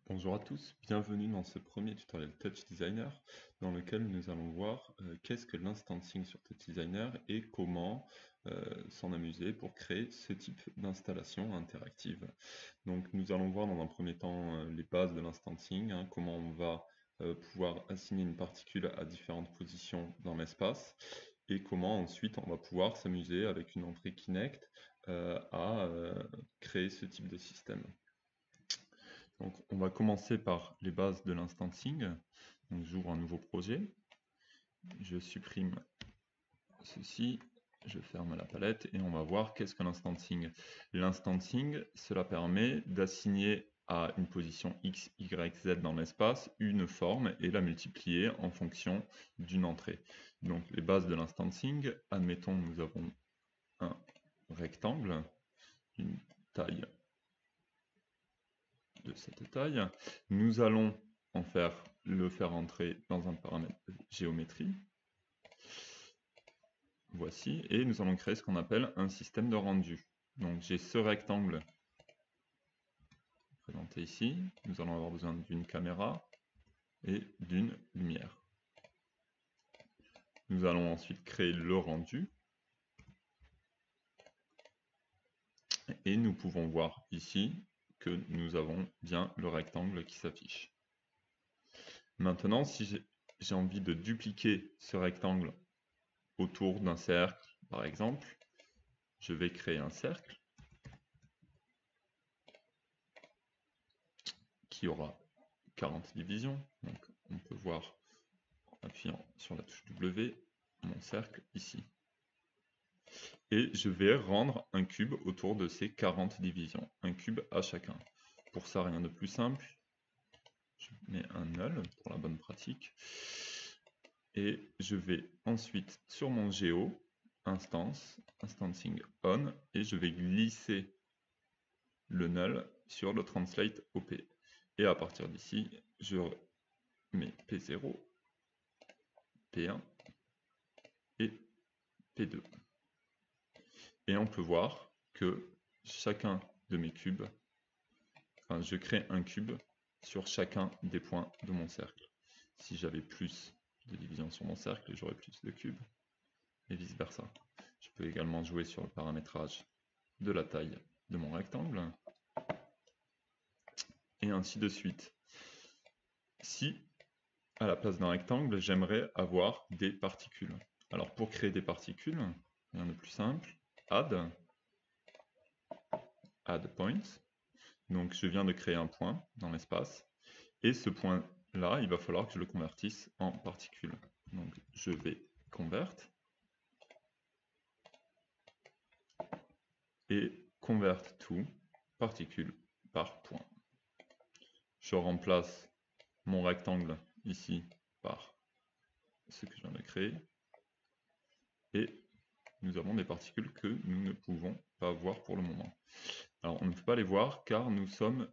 Bonjour à tous, bienvenue dans ce premier tutoriel Touch Designer dans lequel nous allons voir qu'est-ce que l'instancing sur Touch Designer et comment s'en amuser pour créer ce type d'installation interactive. Donc nous allons voir dans un premier temps les bases de l'instancing, comment on va pouvoir assigner une particule à différentes positions dans l'espace et comment ensuite on va pouvoir s'amuser avec une entrée Kinect à créer ce type de système. Donc, on va commencer par les bases de l'instancing. Donc, j'ouvre un nouveau projet. Je supprime ceci. Je ferme la palette et on va voir qu'est-ce que l'instancing. L'instancing, cela permet d'assigner à une position X, Y, Z dans l'espace une forme et la multiplier en fonction d'une entrée. Donc, les bases de l'instancing, admettons, nous avons un rectangle, une taille de cette taille. Nous allons le faire entrer dans un paramètre géométrie. Voici, et nous allons créer ce qu'on appelle un système de rendu. Donc j'ai ce rectangle présenté ici. Nous allons avoir besoin d'une caméra et d'une lumière. Nous allons ensuite créer le rendu. Et nous pouvons voir ici que nous avons bien le rectangle qui s'affiche. Maintenant, si j'ai envie de dupliquer ce rectangle autour d'un cercle, par exemple, je vais créer un cercle qui aura 40 divisions. Donc on peut voir en appuyant sur la touche W mon cercle ici. Et je vais rendre un cube autour de ces 40 divisions, un cube à chacun. Pour ça, rien de plus simple. Je mets un null pour la bonne pratique. Et je vais ensuite sur mon géo, instancing on, et je vais glisser le null sur le translate OP. Et à partir d'ici, je mets P0, P1 et P2. Et on peut voir que chacun de mes cubes, enfin je crée un cube sur chacun des points de mon cercle. Si j'avais plus de divisions sur mon cercle, j'aurais plus de cubes, et vice versa. Je peux également jouer sur le paramétrage de la taille de mon rectangle, et ainsi de suite. Si, à la place d'un rectangle, j'aimerais avoir des particules. Alors pour créer des particules, rien de plus simple, add point. Donc je viens de créer un point dans l'espace, et ce point-là, il va falloir que je le convertisse en particules. Donc je vais convert, et convert to particule par point. Je remplace mon rectangle ici par ce que je viens de créer, et nous avons des particules que nous ne pouvons pas voir pour le moment. Alors on ne peut pas les voir car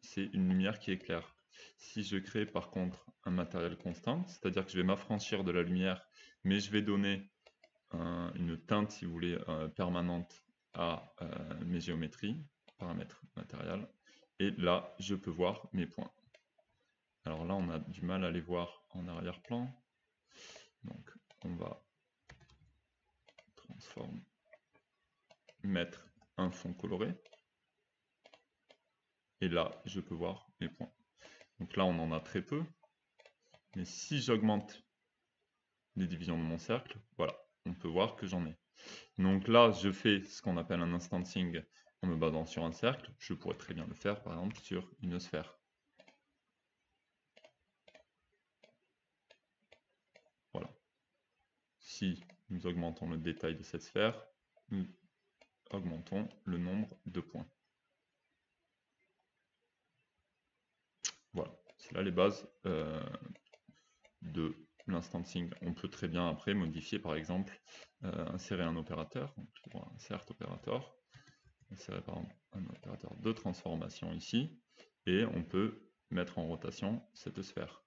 c'est une lumière qui éclaire. Si je crée par contre un matériel constant, c'est-à-dire que je vais m'affranchir de la lumière, mais je vais donner une teinte, si vous voulez, permanente à mes géométries, paramètres matériel, et là je peux voir mes points. Alors là on a du mal à les voir en arrière-plan, donc on va mettre un fond coloré, et là je peux voir mes points. Donc là on en a très peu, mais si j'augmente les divisions de mon cercle, voilà, on peut voir que j'en ai. Donc là je fais ce qu'on appelle un instancing en me basant sur un cercle. Je pourrais très bien le faire par exemple sur une sphère. Voilà. Si nous augmentons le détail de cette sphère, nous augmentons le nombre de points. Voilà, c'est là les bases de l'instancing. On peut très bien après modifier, par exemple, insérer un opérateur, donc insert opérateur, insérer par exemple un opérateur de transformation ici, et on peut mettre en rotation cette sphère.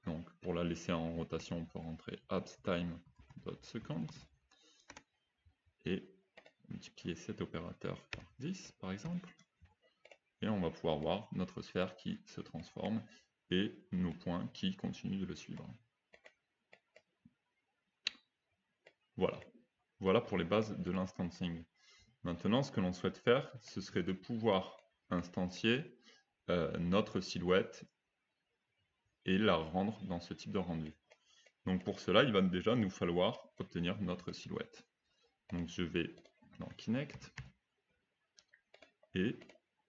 Donc pour la laisser en rotation, on peut rentrer apptime.second et multiplier cet opérateur par 10 par exemple. Et on va pouvoir voir notre sphère qui se transforme et nos points qui continuent de le suivre. Voilà. Voilà pour les bases de l'instancing. Maintenant, ce que l'on souhaite faire, ce serait de pouvoir instancier notre silhouette et la rendre dans ce type de rendu. Donc pour cela, il va déjà nous falloir obtenir notre silhouette. Donc je vais dans Kinect et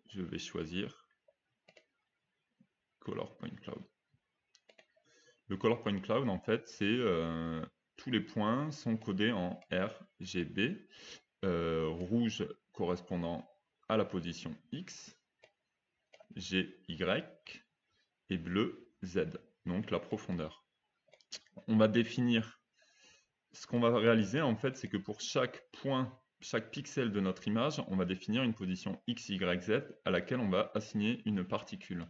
je vais choisir Color Point Cloud. Le Color Point Cloud, en fait, c'est tous les points sont codés en RGB, rouge correspondant à la position X, GY et bleu Z, donc la profondeur. On va définir, ce qu'on va réaliser en fait, c'est que pour chaque point, chaque pixel de notre image, on va définir une position X, Y, Z à laquelle on va assigner une particule.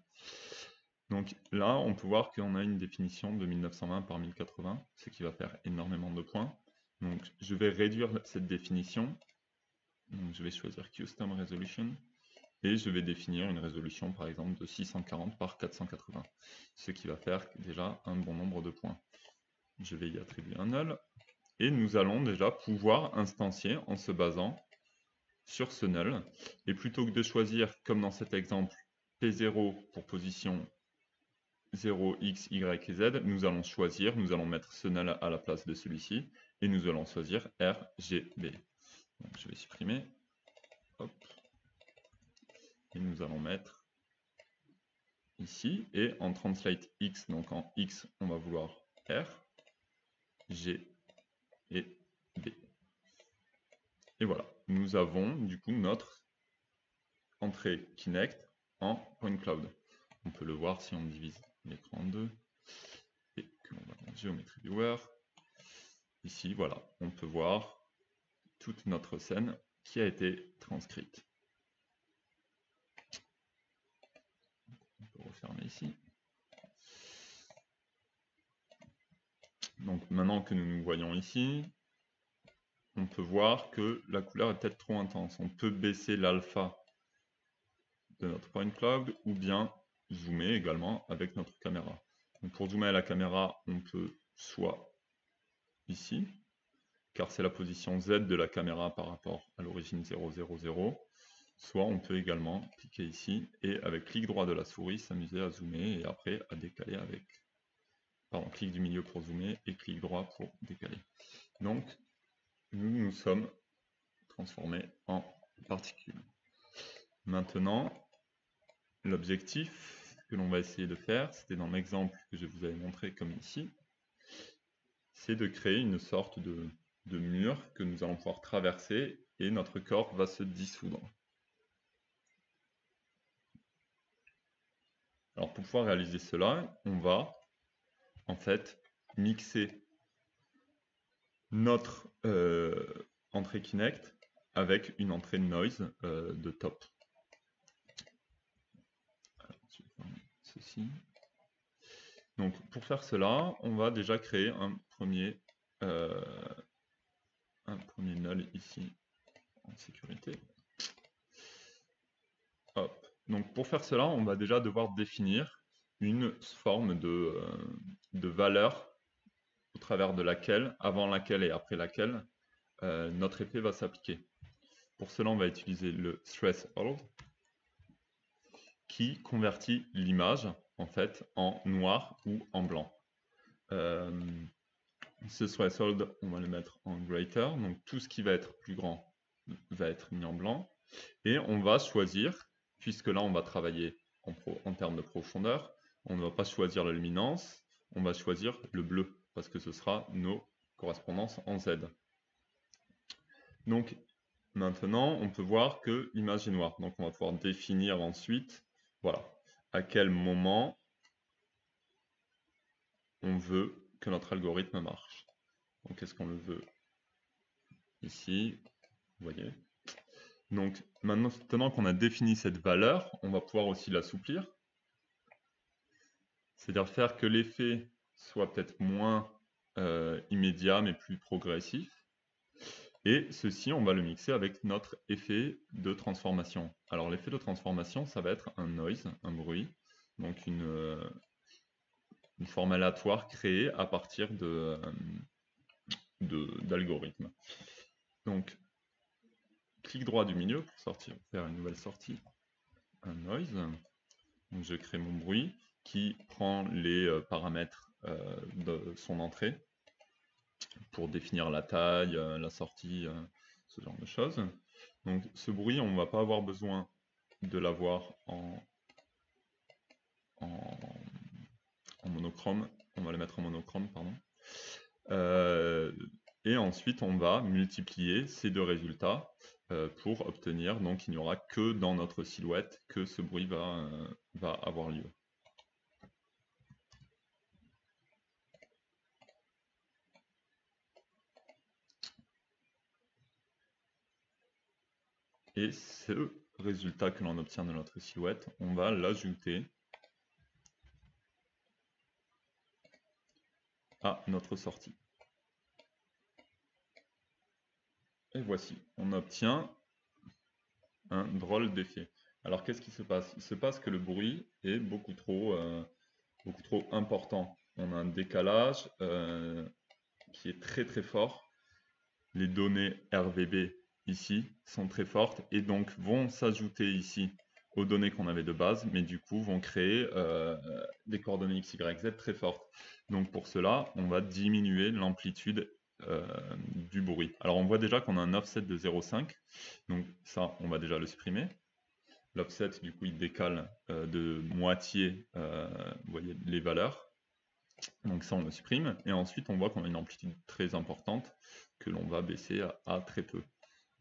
Donc là, on peut voir qu'on a une définition de 1920 par 1080, ce qui va faire énormément de points. Donc je vais réduire cette définition. Donc, je vais choisir Custom Resolution et je vais définir une résolution par exemple de 640 par 480, ce qui va faire déjà un bon nombre de points. Je vais y attribuer un null et nous allons déjà pouvoir instancier en se basant sur ce null. Et plutôt que de choisir, comme dans cet exemple, P0 pour position 0, X, Y et Z, nous allons choisir, nous allons mettre ce null à la place de celui-ci et nous allons choisir RGB. Donc, je vais supprimer. Hop. Et nous allons mettre ici, et en translate X, donc en X, on va vouloir R, G et B. Et voilà, nous avons du coup notre entrée Kinect en Point Cloud. On peut le voir si on divise l'écran en deux, et que l'on va dans Geometry Viewer. Ici, voilà, on peut voir toute notre scène qui a été transcrite. On peut refermer ici. Donc maintenant que nous nous voyons ici, on peut voir que la couleur est peut-être trop intense. On peut baisser l'alpha de notre point cloud ou bien zoomer également avec notre caméra. Donc pour zoomer à la caméra, on peut soit ici, car c'est la position Z de la caméra par rapport à l'origine 0, 0, 0. Soit on peut également cliquer ici et avec clic droit de la souris s'amuser à zoomer et après à décaler avec... Pardon, clic du milieu pour zoomer et clic droit pour décaler. Donc nous nous sommes transformés en particules. Maintenant, l'objectif que l'on va essayer de faire, c'était dans l'exemple que je vous avais montré comme ici, c'est de créer une sorte de mur que nous allons pouvoir traverser et notre corps va se dissoudre. Alors pour pouvoir réaliser cela, on va en fait mixer notre entrée Kinect avec une entrée noise de top. Alors, je vais fermer ceci. Donc pour faire cela, on va déjà créer un premier null ici en sécurité. Hop. Donc pour faire cela, on va déjà devoir définir une forme de valeur au travers de laquelle, avant laquelle et après laquelle, notre effet va s'appliquer. Pour cela, on va utiliser le threshold qui convertit l'image en fait en noir ou en blanc. Ce threshold, on va le mettre en greater, donc tout ce qui va être plus grand va être mis en blanc. Et on va choisir, puisque là on va travailler en termes de profondeur, on ne va pas choisir la luminance, on va choisir le bleu, parce que ce sera nos correspondances en Z. Donc maintenant, on peut voir que l'image est noire. Donc on va pouvoir définir ensuite, voilà, à quel moment on veut que notre algorithme marche. Donc est-ce qu'on le veut ici, vous voyez. Donc maintenant qu'on a défini cette valeur, on va pouvoir aussi l'assouplir. C'est-à-dire faire que l'effet soit peut-être moins immédiat, mais plus progressif. Et ceci, on va le mixer avec notre effet de transformation. Alors l'effet de transformation, ça va être un noise, un bruit, donc une forme aléatoire créée à partir d'algorithmes. Donc, clic droit du milieu pour sortir, faire une nouvelle sortie, un noise. Donc je crée mon bruit qui prend les paramètres de son entrée pour définir la taille, la sortie, ce genre de choses. Donc ce bruit, on ne va pas avoir besoin de l'avoir en monochrome. On va le mettre en monochrome, pardon. Et ensuite, on va multiplier ces deux résultats pour obtenir, donc il n'y aura que dans notre silhouette que ce bruit va avoir lieu. Et ce résultat que l'on obtient de notre silhouette, on va l'ajouter à notre sortie. Et voici, on obtient un drôle d'effet. Alors qu'est-ce qui se passe? Il se passe que le bruit est beaucoup trop important. On a un décalage qui est très très fort. Les données RVB ici sont très fortes et donc vont s'ajouter ici aux données qu'on avait de base, mais du coup vont créer des coordonnées x, y, z très fortes. Donc pour cela, on va diminuer l'amplitude du bruit. Alors on voit déjà qu'on a un offset de 0,5, donc ça on va déjà le supprimer. L'offset du coup il décale de moitié, vous voyez les valeurs. Donc ça on le supprime, et ensuite on voit qu'on a une amplitude très importante que l'on va baisser à très peu.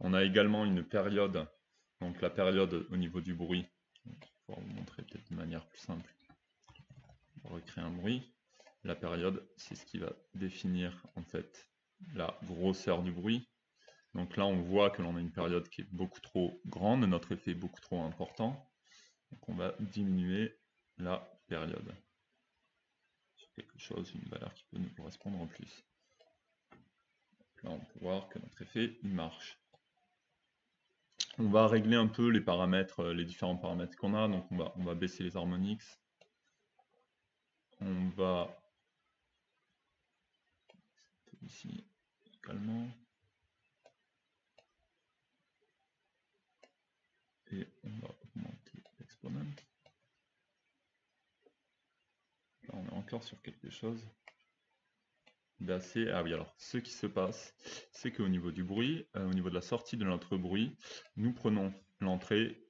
On a également une période, donc la période au niveau du bruit, je vais pouvoir vous montrer peut-être de manière plus simple. On va recréer un bruit. La période, c'est ce qui va définir en fait la grosseur du bruit. Donc là on voit que l'on a une période qui est beaucoup trop grande, notre effet est beaucoup trop important. Donc on va diminuer la période. Quelque chose, une valeur qui peut nous correspondre en plus. Là, on peut voir que notre effet, il marche. On va régler un peu les paramètres, les différents paramètres qu'on a. Donc, on va baisser les harmonics. On va ici également. Et on va augmenter l'exponent. Là, on est encore sur quelque chose d'assez... Ah oui, alors, ce qui se passe, c'est qu'au niveau du bruit, au niveau de la sortie de notre bruit, nous prenons l'entrée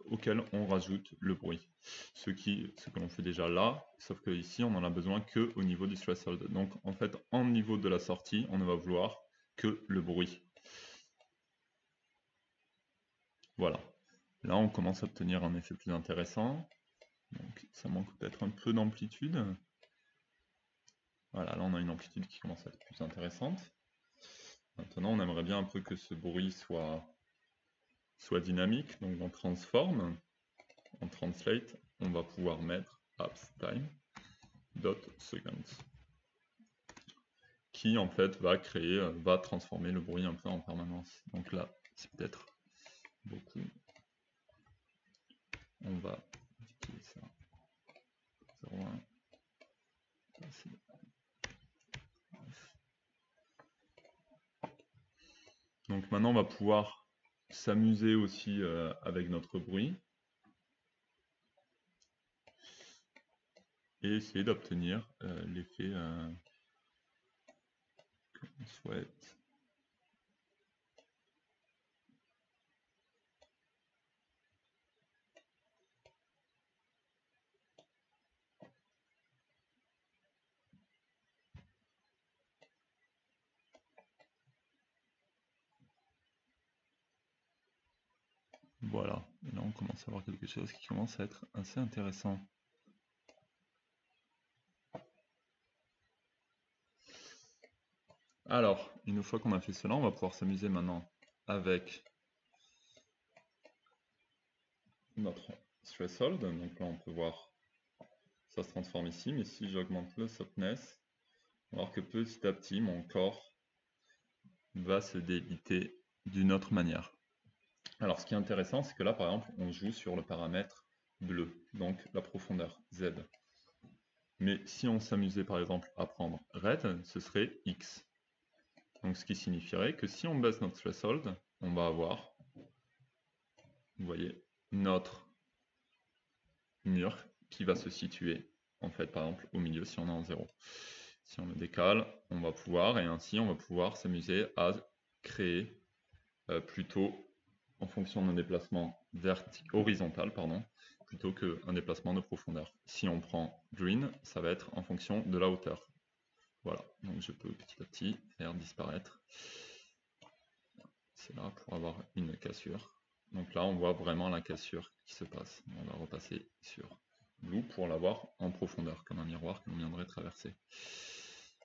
auquel on rajoute le bruit. Ce que l'on fait déjà là, sauf que ici, on n'en a besoin que au niveau du threshold. Donc, en fait, en niveau de la sortie, on ne va vouloir que le bruit. Voilà. Là, on commence à obtenir un effet plus intéressant. Donc, ça manque peut-être un peu d'amplitude. Voilà, là on a une amplitude qui commence à être plus intéressante. Maintenant, on aimerait bien un peu que ce bruit soit dynamique. Donc dans Transform, en Translate, on va pouvoir mettre appstime.seconds qui en fait va transformer le bruit un peu en permanence. Donc là, c'est peut-être beaucoup. On va utiliser ça. 0,1. Donc maintenant, on va pouvoir s'amuser aussi avec notre bruit et essayer d'obtenir l'effet que l'on souhaite. Voilà, et là on commence à avoir quelque chose qui commence à être assez intéressant. Alors, une fois qu'on a fait cela, on va pouvoir s'amuser maintenant avec notre threshold. Donc là on peut voir, ça se transforme ici, mais si j'augmente le softness, on va voir que petit à petit mon corps va se débiter d'une autre manière. Alors ce qui est intéressant, c'est que là par exemple, on joue sur le paramètre bleu, donc la profondeur Z. Mais si on s'amusait par exemple à prendre red, ce serait X. Donc ce qui signifierait que si on baisse notre threshold, on va avoir, vous voyez, notre mur qui va se situer en fait par exemple au milieu si on est en 0. Si on le décale, on va pouvoir, et ainsi on va pouvoir s'amuser à créer plutôt en fonction d'un déplacement horizontal, plutôt qu'un déplacement de profondeur. Si on prend green, ça va être en fonction de la hauteur. Voilà, donc je peux petit à petit faire disparaître. C'est là pour avoir une cassure. Donc là, on voit vraiment la cassure qui se passe. On va repasser sur blue pour l'avoir en profondeur, comme un miroir que l'on viendrait traverser.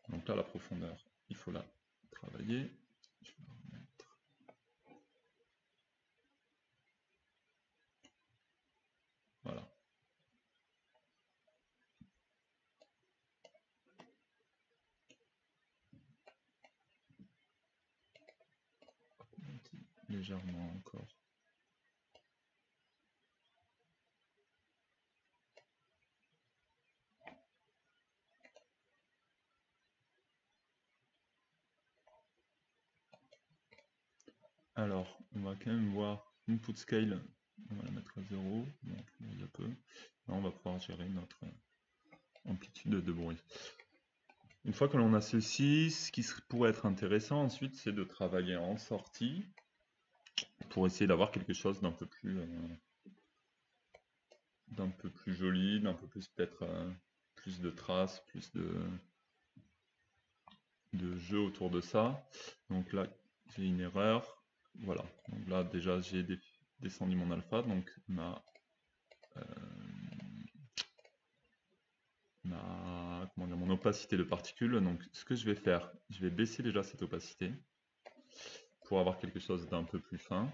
Donc là, la profondeur, il faut la travailler. Je vais la remettre. Voilà. Légèrement encore. Alors, on va quand même voir input scale, on va la mettre à 0, donc il y a peu. Là, on va pouvoir gérer notre amplitude de bruit. Une fois que l'on a ceci, ce qui pourrait être intéressant ensuite, c'est de travailler en sortie pour essayer d'avoir quelque chose d'un peu plus joli, d'un peu plus peut-être plus de traces, plus de jeu autour de ça. Donc là, j'ai une erreur. Voilà. Donc là, déjà, j'ai descendu mon alpha, donc mon opacité de particules. Donc ce que je vais faire, je vais baisser déjà cette opacité pour avoir quelque chose d'un peu plus fin.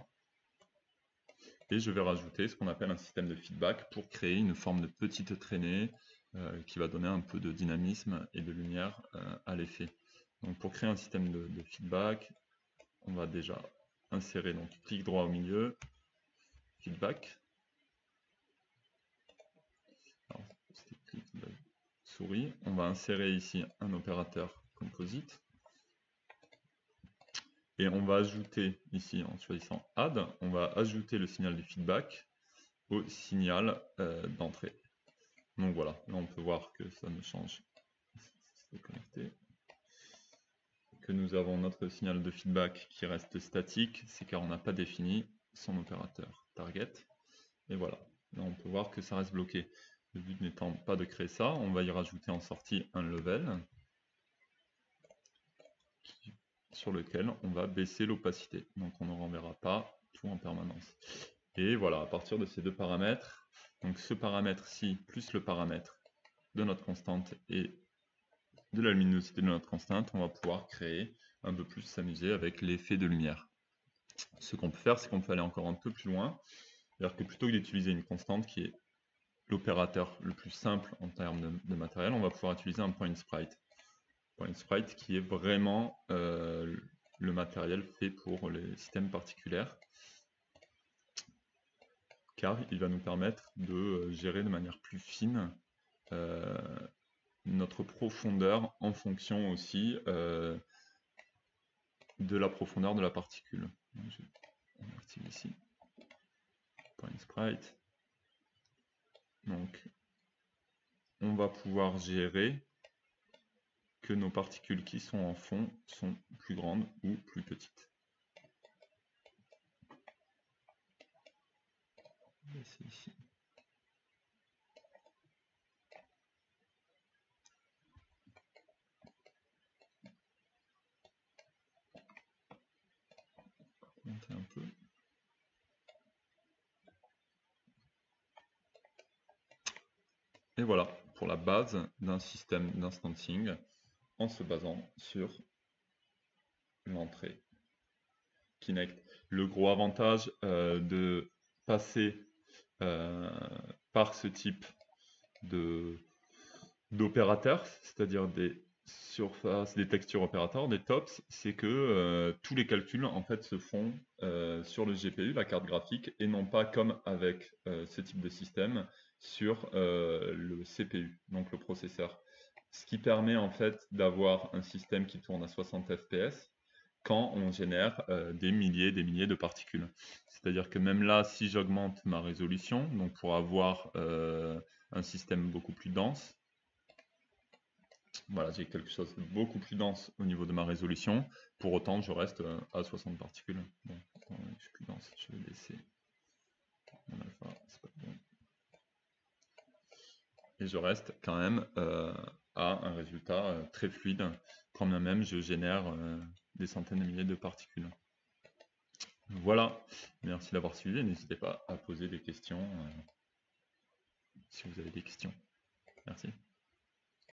Et je vais rajouter ce qu'on appelle un système de feedback pour créer une forme de petite traînée qui va donner un peu de dynamisme et de lumière à l'effet. Donc pour créer un système de feedback, on va déjà insérer, donc clic droit au milieu, feedback. Alors, c'était clic de la souris. On va insérer ici un opérateur composite. Et on va ajouter ici, en choisissant Add, on va ajouter le signal du feedback au signal d'entrée. Donc voilà, là on peut voir que ça ne change. C'est connecté. Que nous avons notre signal de feedback qui reste statique, c'est car on n'a pas défini son opérateur target. Et voilà, là on peut voir que ça reste bloqué. Le but n'étant pas de créer ça, on va y rajouter en sortie un level sur lequel on va baisser l'opacité. Donc on ne renverra pas tout en permanence. Et voilà, à partir de ces deux paramètres, donc ce paramètre-ci plus le paramètre de notre constante et de la luminosité de notre constante, on va pouvoir créer un peu plus, s'amuser avec l'effet de lumière. Ce qu'on peut faire, c'est qu'on peut aller encore un peu plus loin, c'est-à-dire que plutôt que d'utiliser une constante qui est l'opérateur le plus simple en termes de matériel, on va pouvoir utiliser un point sprite. Point sprite qui est vraiment le matériel fait pour les systèmes particuliers, car il va nous permettre de gérer de manière plus fine notre profondeur en fonction aussi de la profondeur de la particule. On active ici point sprite. Donc on va pouvoir gérer que nos particules qui sont en fond sont plus grandes ou plus petites. C'est ici. Monter un peu. Et voilà pour la base d'un système d'instancing en se basant sur l'entrée Kinect. Le gros avantage de passer par ce type d'opérateurs, c'est-à-dire des surface, des textures opérateurs, des TOPS, c'est que tous les calculs en fait se font sur le GPU, la carte graphique, et non pas comme avec ce type de système sur le CPU, donc le processeur. Ce qui permet en fait d'avoir un système qui tourne à 60 fps quand on génère des milliers de particules. C'est-à-dire que même là, si j'augmente ma résolution, donc pour avoir un système beaucoup plus dense, voilà, j'ai quelque chose de beaucoup plus dense au niveau de ma résolution. Pour autant, je reste à 60 particules. Bon, je suis plus dense, je vais baisser mon alpha, c'est pas bon. Et je reste quand même à un résultat très fluide, quand bien même je génère des centaines de milliers de particules. Voilà, merci d'avoir suivi. N'hésitez pas à poser des questions si vous avez des questions. Merci.